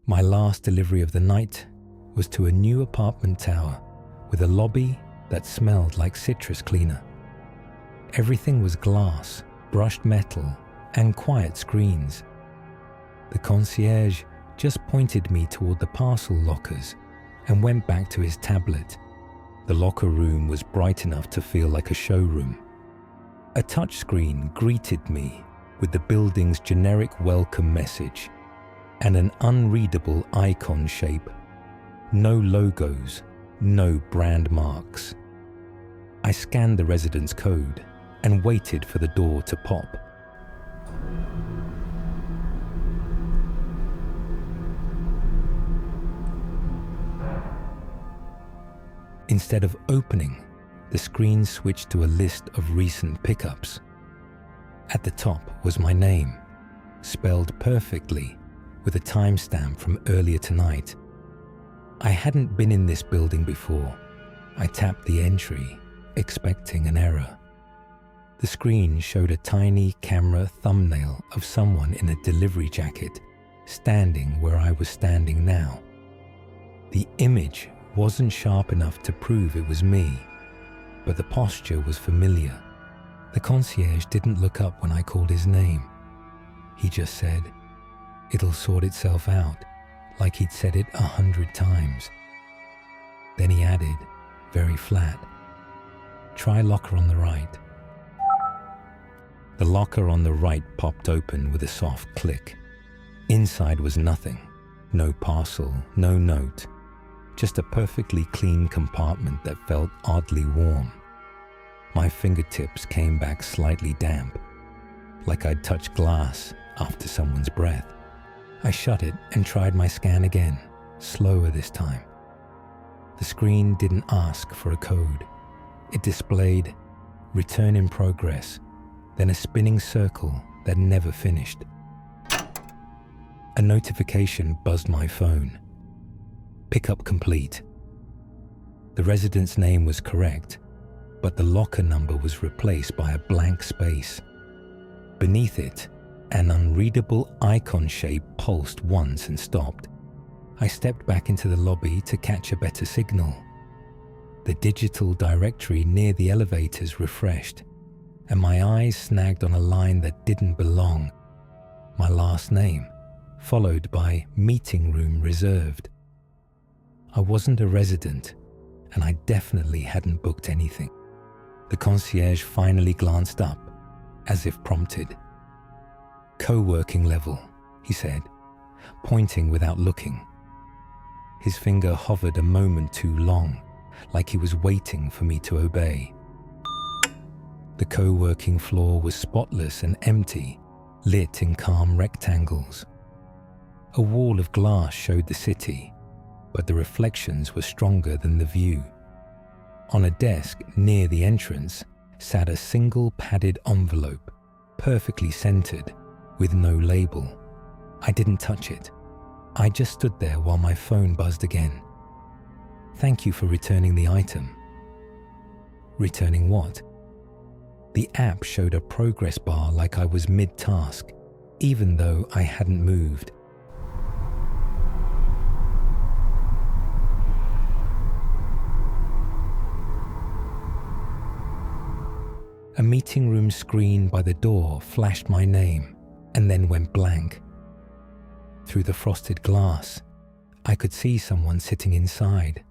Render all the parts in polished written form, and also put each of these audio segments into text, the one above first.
My last delivery of the night was to a new apartment tower with a lobby that smelled like citrus cleaner. Everything was glass, brushed metal, and quiet screens. The concierge just pointed me toward the parcel lockers and went back to his tablet. The locker room was bright enough to feel like a showroom. A touchscreen greeted me with the building's generic welcome message and an unreadable icon shape. No logos, no brand marks. I scanned the residence code and waited for the door to pop. Instead of opening, the screen switched to a list of recent pickups. At the top was my name, spelled perfectly with a timestamp from earlier tonight. I hadn't been in this building before. I tapped the entry, expecting an error. The screen showed a tiny camera thumbnail of someone in a delivery jacket standing where I was standing now. The image wasn't sharp enough to prove it was me, but the posture was familiar. The concierge didn't look up when I called his name. He just said, "It'll sort itself out," like he'd said it 100 times. Then he added, very flat, "Try locker on the right." The locker on the right popped open with a soft click. Inside was nothing. No parcel, no note. Just a perfectly clean compartment that felt oddly warm. My fingertips came back slightly damp, like I'd touched glass after someone's breath. I shut it and tried my scan again, slower this time. The screen didn't ask for a code. It displayed "Return in progress," then a spinning circle that never finished. A notification buzzed my phone. Pickup complete. The resident's name was correct, but the locker number was replaced by a blank space. Beneath it, an unreadable icon shape pulsed once and stopped. I stepped back into the lobby to catch a better signal. The digital directory near the elevators refreshed, and my eyes snagged on a line that didn't belong. My last name, followed by "meeting room reserved." I wasn't a resident, and I definitely hadn't booked anything. The concierge finally glanced up, as if prompted. "Co-working level," he said, pointing without looking. His finger hovered a moment too long, like he was waiting for me to obey. The co-working floor was spotless and empty, lit in calm rectangles. A wall of glass showed the city, but the reflections were stronger than the view. On a desk near the entrance sat a single padded envelope, perfectly centered, with no label. I didn't touch it. I just stood there while my phone buzzed again. "Thank you for returning the item." Returning what? The app showed a progress bar like I was mid-task, even though I hadn't moved. A meeting room screen by the door flashed my name and then went blank. Through the frosted glass, I could see someone sitting inside.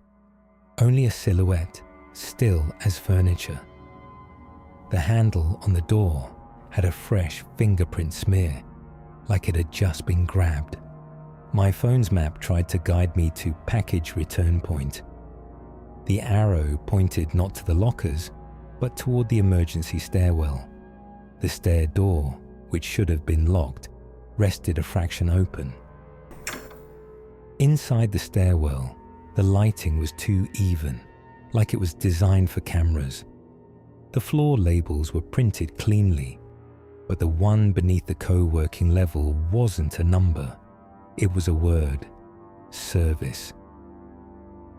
Only a silhouette, still as furniture. The handle on the door had a fresh fingerprint smear, like it had just been grabbed. My phone's map tried to guide me to package return point. The arrow pointed not to the lockers, but toward the emergency stairwell. The stair door, which should have been locked, rested a fraction open. Inside the stairwell, the lighting was too even, like it was designed for cameras. The floor labels were printed cleanly, but the one beneath the co-working level wasn't a number. It was a word: service.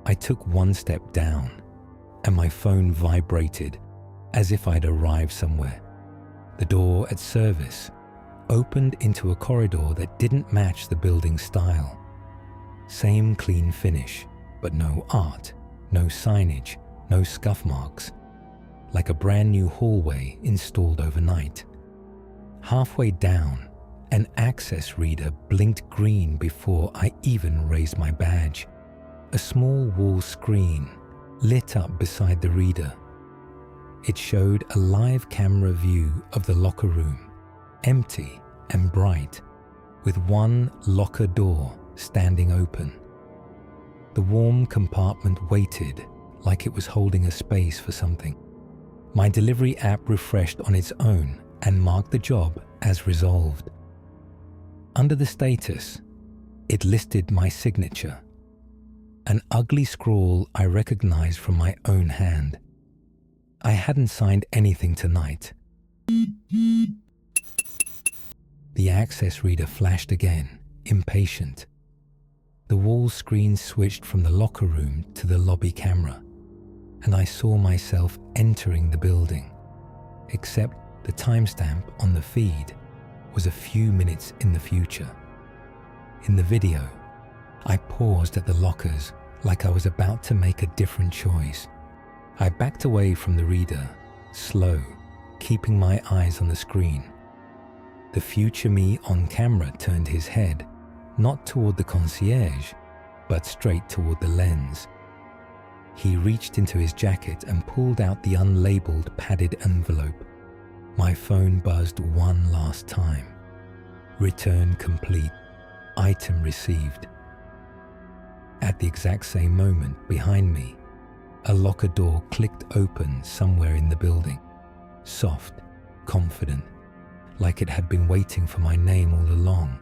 I took one step down, and my phone vibrated as if I'd arrived somewhere. The door at service opened into a corridor that didn't match the building's style. Same clean finish, but no art, no signage, no scuff marks. Like a brand new hallway installed overnight. Halfway down, an access reader blinked green before I even raised my badge. A small wall screen lit up beside the reader. It showed a live camera view of the locker room, empty and bright, with one locker door standing open. The warm compartment waited like it was holding a space for something. My delivery app refreshed on its own and marked the job as resolved. Under the status, it listed my signature, an ugly scrawl I recognized from my own hand. I hadn't signed anything tonight. The access reader flashed again, impatient. The wall screen switched from the locker room to the lobby camera, and I saw myself entering the building, except the timestamp on the feed was a few minutes in the future. In the video, I paused at the lockers like I was about to make a different choice. I backed away from the reader, slow, keeping my eyes on the screen. The future me on camera turned his head, not toward the concierge, but straight toward the lens. He reached into his jacket and pulled out the unlabeled padded envelope. My phone buzzed one last time. Return complete. Item received. At the exact same moment, behind me, a locker door clicked open somewhere in the building. Soft, confident, like it had been waiting for my name all along.